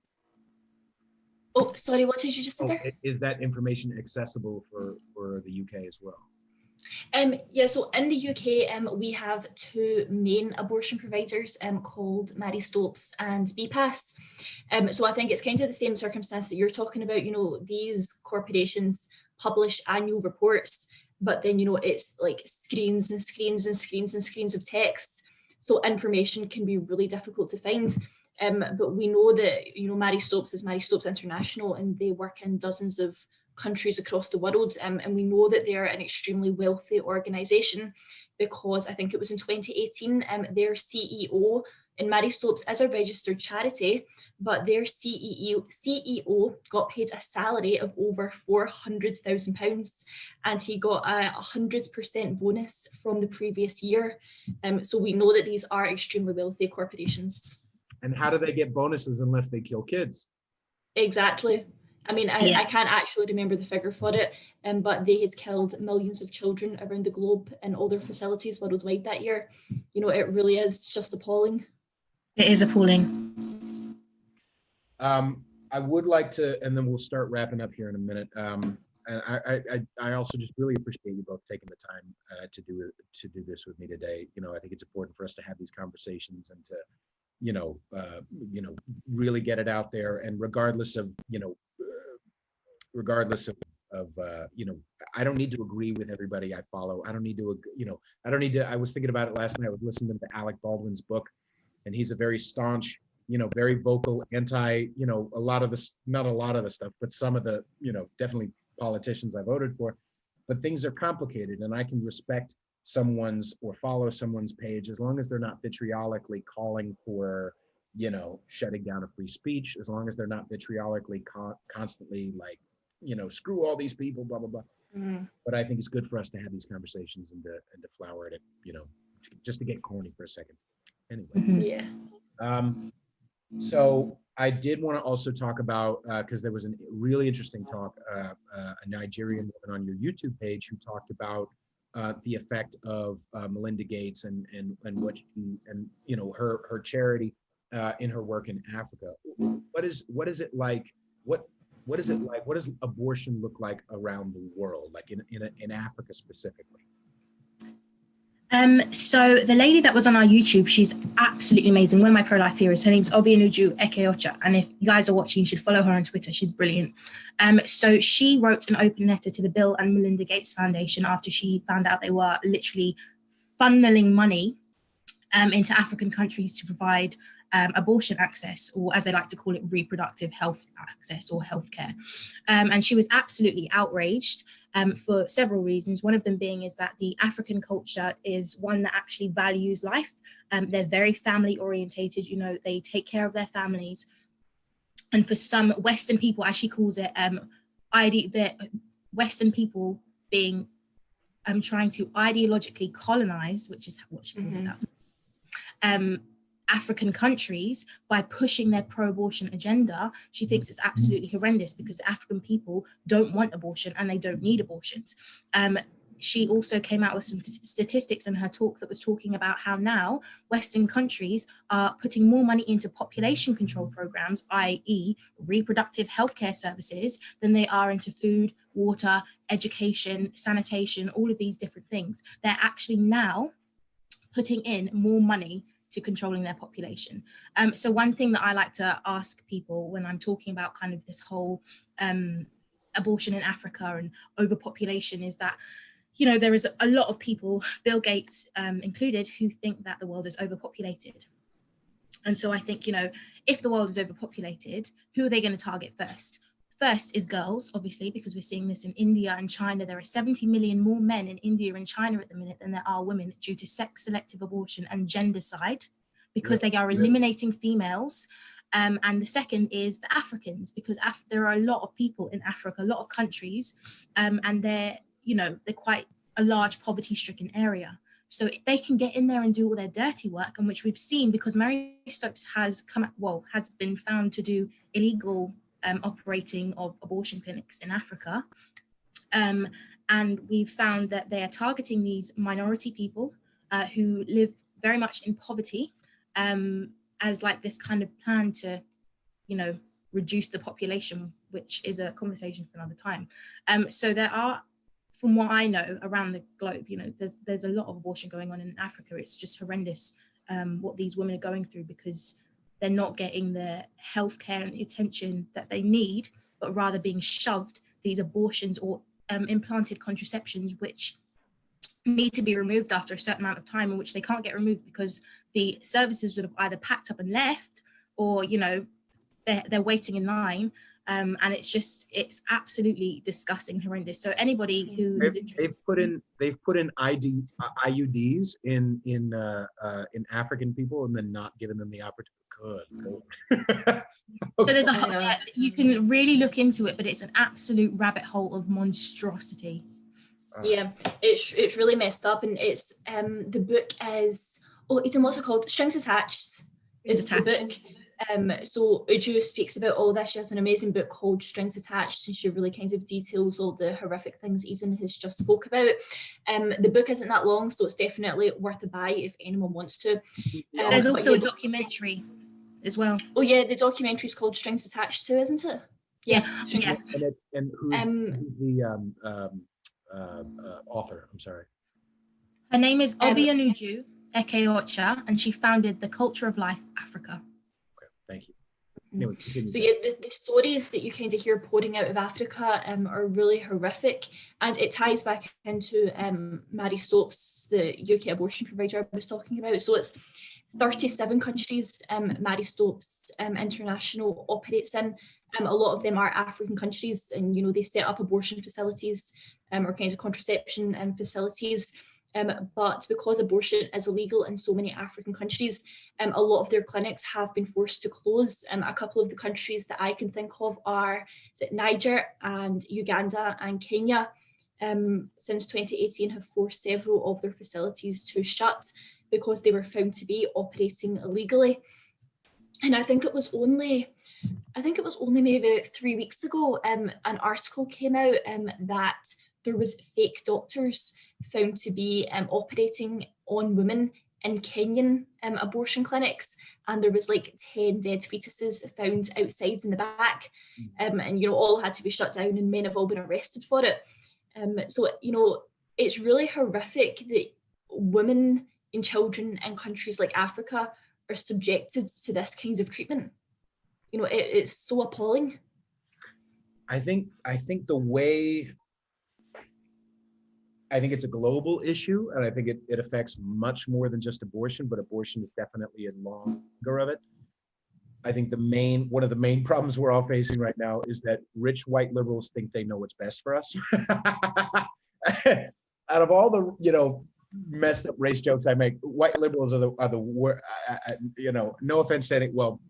Oh, sorry, what did you just say there? Is that information accessible for the UK as well? So in the UK, we have two main abortion providers called Mary Stopes and BPAS. So I think it's kind of the same circumstance that you're talking about. These corporations publish annual reports, but then, it's like screens and screens and screens and screens of text. So information can be really difficult to find. But we know that, Mary Stopes is Mary Stopes International, and they work in dozens of countries across the world. And we know that they're an extremely wealthy organization because I think it was in 2018, their CEO, and Mary Stopes is a registered charity, but their CEO got paid a salary of over £400,000, and he got a 100% bonus from the previous year. So we know that these are extremely wealthy corporations. And how do they get bonuses unless they kill kids? Exactly. I mean, I can't actually remember the figure for it, but they had killed millions of children around the globe in all their facilities worldwide that year. You know, it really is just appalling. It is appalling. I would like to, and then we'll start wrapping up here in a minute. And I also just really appreciate you both taking the time to do this with me today. You know, I think it's important for us to have these conversations and to, really get it out there. And regardless of, I don't need to agree with everybody I follow. I don't need to, I was thinking about it last night. I was listening to Alec Baldwin's book, and he's a very staunch, very vocal anti, a lot of this, not a lot of the stuff, but some of the, definitely politicians I voted for. But things are complicated, and I can respect someone's or follow someone's page as long as they're not vitriolically calling for, shutting down a free speech, as long as they're not vitriolically constantly like, screw all these people, blah, blah, blah. Mm. But I think it's good for us to have these conversations and to flower it, just to get corny for a second. Anyway. Mm-hmm. Yeah. So I did want to also talk about, because there was a really interesting talk, a Nigerian woman on your YouTube page who talked about the effect of Melinda Gates and what she, and her charity in her work in Africa. What is it like? What is it like? What does abortion look like around the world, like in Africa specifically? So the lady that was on our YouTube, she's absolutely amazing. One of my pro-life heroes, her name's Obianuju Ekeocha, and if you guys are watching, you should follow her on Twitter. She's brilliant. So she wrote an open letter to the Bill and Melinda Gates Foundation after she found out they were literally funneling money into African countries to provide abortion access, or as they like to call it, reproductive health access or healthcare. And she was absolutely outraged for several reasons. One of them being is that the African culture is one that actually values life. They're very family orientated, they take care of their families. And for some Western people, as she calls it, the Western people being trying to ideologically colonize, which is what she calls it, African countries by pushing their pro-abortion agenda. She thinks it's absolutely horrendous because African people don't want abortion and they don't need abortions. She also came out with some statistics in her talk that was talking about how now Western countries are putting more money into population control programs, i.e. reproductive healthcare services, than they are into food, water, education, sanitation, all of these different things. They're actually now putting in more money to controlling their population. So one thing that I like to ask people when I'm talking about kind of this whole abortion in Africa and overpopulation is that, there is a lot of people, Bill Gates included, who think that the world is overpopulated. And so I think, if the world is overpopulated, who are they going to target first? First is girls, obviously, because we're seeing this in India and China. There are 70 million more men in India and China at the minute than there are women due to sex-selective abortion and gendercide, because they are eliminating females. And the second is the Africans, because there are a lot of people in Africa, a lot of countries, and they're quite a large poverty-stricken area. So they can get in there and do all their dirty work, and which we've seen because Mary Stopes has been found to do illegal operating of abortion clinics in Africa. And we've found that they are targeting these minority people who live very much in poverty as like this kind of plan to, reduce the population, which is a conversation for another time. So there are, from what I know around the globe, there's a lot of abortion going on in Africa. It's just horrendous what these women are going through because they're not getting the healthcare and the attention that they need, but rather being shoved these abortions or implanted contraceptions, which need to be removed after a certain amount of time, in which they can't get removed because the services would have either packed up and left, or they're waiting in line. And it's absolutely disgusting, horrendous. So anybody who is interested, they've put in IUDs in African people and then not given them the opportunity. Good. So there's you can really look into it, but it's an absolute rabbit hole of monstrosity. Yeah, it's really messed up, and it's the book is it's what's it called? Strings Attached. It's the book. So Uju speaks about all this. She has an amazing book called Strings Attached, and she really kind of details all the horrific things Eden has just spoke about. The book isn't that long, so it's definitely worth a buy if anyone wants to. There's also a documentary as well. Oh yeah, the documentary is called Strings Attached too, isn't it? Yeah. And who's the author? I'm sorry. Her name is Obianuju Eke-Ocha, and she founded the Culture of Life Africa. Okay, thank you. Anyway, so yeah, the stories that you kind of hear pouring out of Africa are really horrific, and it ties back into Mary Stopes, the UK abortion provider I was talking about. So it's 37 countries Mary Stopes International operates in. A lot of them are African countries, and they set up abortion facilities or kind of contraception facilities. But because abortion is illegal in so many African countries, a lot of their clinics have been forced to close. A couple of the countries that I can think of are Niger and Uganda and Kenya. Since 2018 have forced several of their facilities to shut because they were found to be operating illegally. And I think it was only maybe about 3 weeks ago, an article came out that there was fake doctors found to be operating on women in Kenyan abortion clinics, and there was like 10 dead fetuses found outside in the back, and all had to be shut down, and men have all been arrested for it. So it's really horrific that women and children in countries like Africa are subjected to this kind of treatment. It's so appalling. I think it's a global issue, and I think it affects much more than just abortion, but abortion is definitely a longer of it. I think one of the main problems we're all facing right now is that rich white liberals think they know what's best for us. Out of all the messed up race jokes I make, white liberals are the worst. No offense to any, well,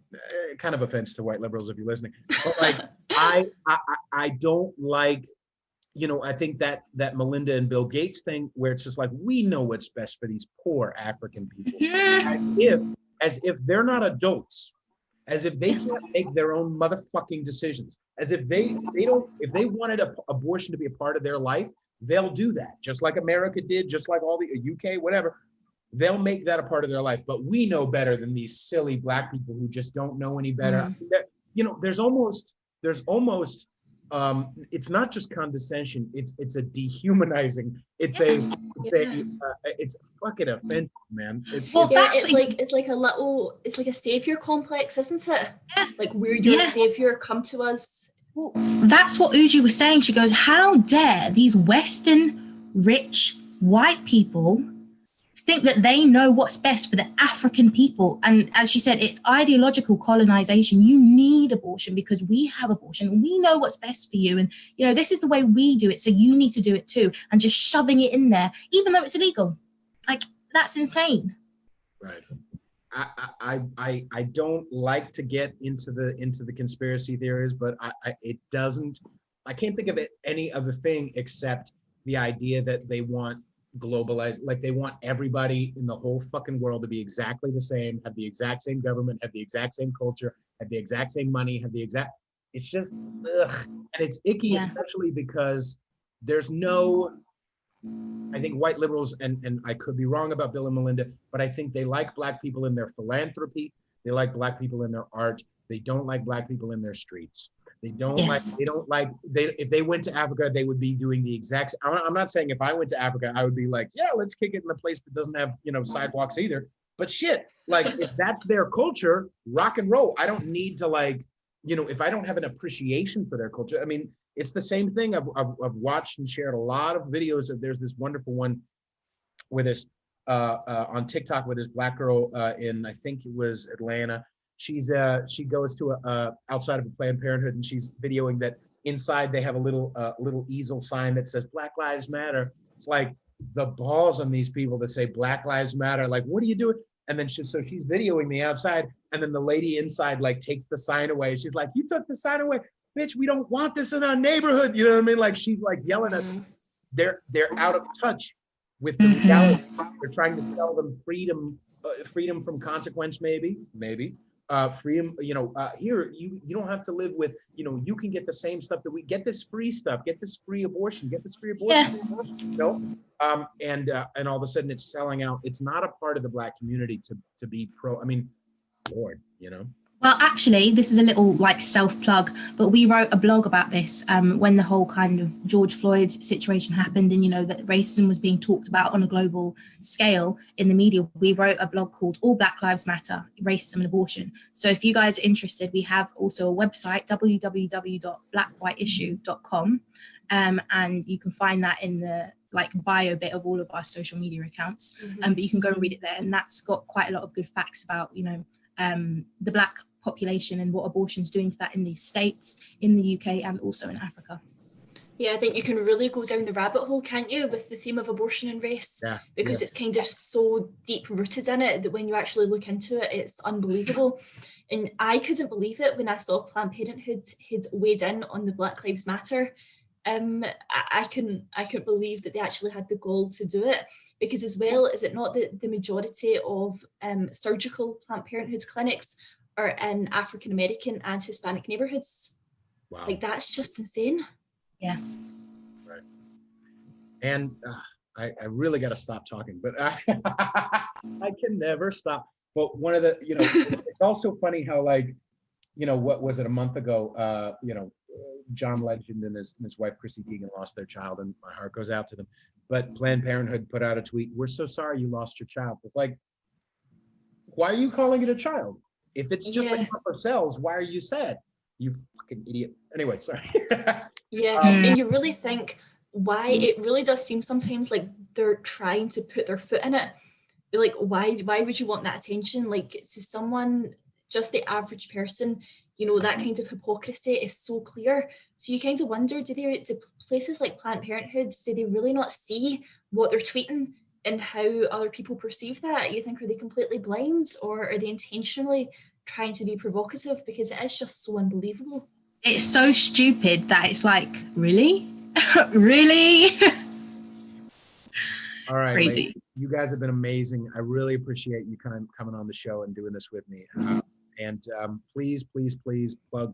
kind of offense to white liberals if you're listening, but like I don't like. I think that Melinda and Bill Gates thing, where it's just like, we know what's best for these poor African people, as if they're not adults, as if they can't make their own motherfucking decisions, as if if they wanted abortion to be a part of their life, they'll do that, just like America did, just like all the UK, whatever. They'll make that a part of their life. But we know better than these silly Black people who just don't know any better. There's almost. It's not just condescension. It's a dehumanizing. It's fucking offensive, man. It's like a savior complex, isn't it? Yeah. Like we're your savior, come to us. Well, that's what Uju was saying. She goes, how dare these Western rich white people think that they know what's best for the African people? And as she said, it's ideological colonization. You need abortion because we have abortion. We know what's best for you. And, this is the way we do it. So you need to do it too. And just shoving it in there, even though it's illegal. Like, that's insane. Right. I don't like to get into the conspiracy theories, but I can't think of any other thing except the idea that they want globalized, like they want everybody in the whole fucking world to be exactly the same, have the exact same government, have the exact same culture, have the exact same money, it's just ugh. And it's icky, especially because there's I think white liberals, and I could be wrong about Bill and Melinda, but I think they like Black people in their philanthropy, they like Black people in their art, they don't like Black people in their streets. If they went to Africa, they would be doing the exact. I'm not saying if I went to Africa, I would be like, yeah, let's kick it in a place that doesn't have, sidewalks either. But shit, like if that's their culture, rock and roll. I don't need to if I don't have an appreciation for their culture. I mean, it's the same thing. I've watched and shared a lot of videos of. There's this wonderful one where this on TikTok with this Black girl in, I think it was Atlanta. She goes to outside of a Planned Parenthood, and she's videoing that inside they have a little easel sign that says Black Lives Matter. It's like the balls on these people that say Black Lives Matter. Like, what are you doing? And then she's videoing the outside, and then the lady inside takes the sign away. She's like, you took the sign away, bitch. We don't want this in our neighborhood. You know what I mean? Like she's yelling at them. They're out of touch with the reality. They're trying to sell them freedom from consequence, maybe. freedom, here, you don't have to live with, you can get the same stuff that we get, this free stuff, get this free abortion, and all of a sudden it's selling out. It's not a part of the Black community to be pro. I mean, Lord, Well, actually, this is a little like self-plug, but we wrote a blog about this when the whole kind of George Floyd situation happened, and that racism was being talked about on a global scale in the media. We wrote a blog called All Black Lives Matter, Racism and Abortion. So if you guys are interested, we have also a website, www.blackwhiteissue.com, and you can find that in the bio bit of all of our social media accounts. But you can go and read it there, and that's got quite a lot of good facts about the Black population and what abortion's doing to that in the States, in the UK, and also in Africa. Yeah, I think you can really go down the rabbit hole, can't you, with the theme of abortion and race? Because it's kind of so deep rooted in it that when you actually look into it, it's unbelievable. And I couldn't believe it when I saw Planned Parenthood had weighed in on the Black Lives Matter. I couldn't believe that they actually had the gall to do it, because as well, is it not that the majority of surgical Planned Parenthood clinics are in African American and Hispanic neighborhoods? Wow. Like, that's just insane. Yeah. Right. And I really got to stop talking, but I can never stop. But one of the, it's also funny how, what was it, a month ago, John Legend and his wife Chrissy Teigen lost their child, and my heart goes out to them. But Planned Parenthood put out a tweet, "We're so sorry you lost your child." It's like, why are you calling it a child? If it's just a group of cells, why are you sad? You fucking idiot. Anyway, sorry. And you really think why it really does seem sometimes like they're trying to put their foot in it. Like, why would you want that attention? Like, to someone, just the average person, that kind of hypocrisy is so clear. So you kind of wonder, do places like Planned Parenthood, do they really not see what they're tweeting and how other people perceive that? You think, are they completely blind, or are they intentionally trying to be provocative? Because it is just so unbelievable. It's so stupid that it's like, really? Really? All right, crazy. Ladies, you guys have been amazing. I really appreciate you coming on the show and doing this with me. And please plug.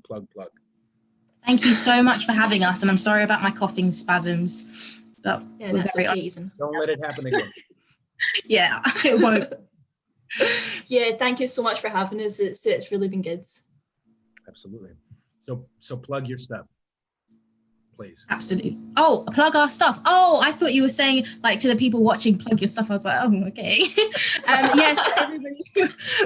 Thank you so much for having us, and I'm sorry about my coughing spasms. But Yeah, that's okay, Ethan. Don't let it happen again. Yeah, it won't. Yeah, thank you so much for having us. It's really been good. Absolutely. So plug your stuff, please. Absolutely. Oh, plug our stuff. Oh, I thought you were saying, like, to the people watching, plug your stuff. I was like, oh, okay. Yes, everybody,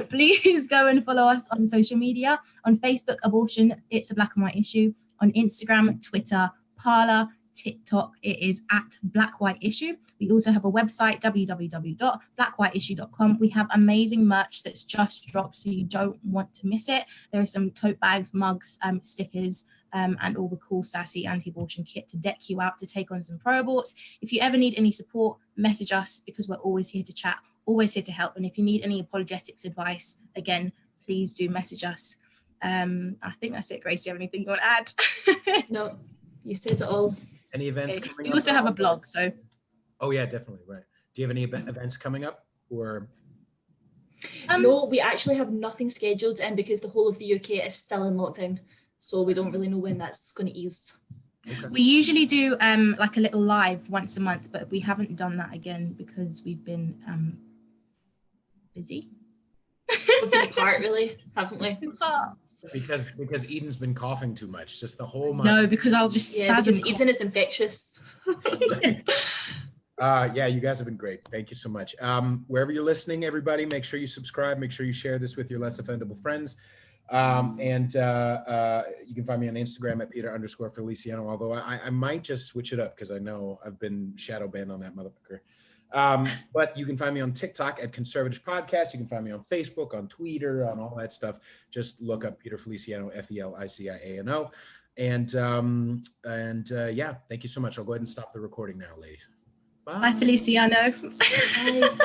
please go and follow us on social media. On Facebook, Abortion, It's a Black and White Issue. On Instagram, Twitter, Parler, TikTok, it is at Black White Issue. We also have a website, www.blackwhiteissue.com. We have amazing merch that's just dropped, so you don't want to miss it. There are some tote bags, mugs, stickers, and all the cool sassy anti-abortion kit to deck you out to take on some pro-aborts. If you ever need any support, message us, because we're always here to chat, always here to help. And if you need any apologetics advice, again, please do message us. I think that's it. Grace, you have anything you want to add? No, you said it all. Any events coming up? We also have a blog, so. Oh yeah, definitely, right. Do you have any events coming up, or? No, we actually have nothing scheduled, and because the whole of the UK is still in lockdown, so we don't really know when that's going to ease. Okay. We usually do like a little live once a month, but we haven't done that again because we've been busy. We've been apart, really, haven't we? Because Eden's been coughing too much, just the whole month. No, because I'll just because spasm. Eden is infectious. Yeah, you guys have been great. Thank you so much. Wherever you're listening, everybody, make sure you subscribe. Make sure you share this with your less offendable friends. And you can find me on Instagram at Peter_Feliciano, although I might just switch it up because I know I've been shadow banned on that motherfucker. But you can find me on TikTok at Conservatish Podcast. You can find me on Facebook, on Twitter, on all that stuff. Just look up Peter Feliciano, Feliciano. And yeah, thank you so much. I'll go ahead and stop the recording now, ladies. Bye, Feliciano. Bye.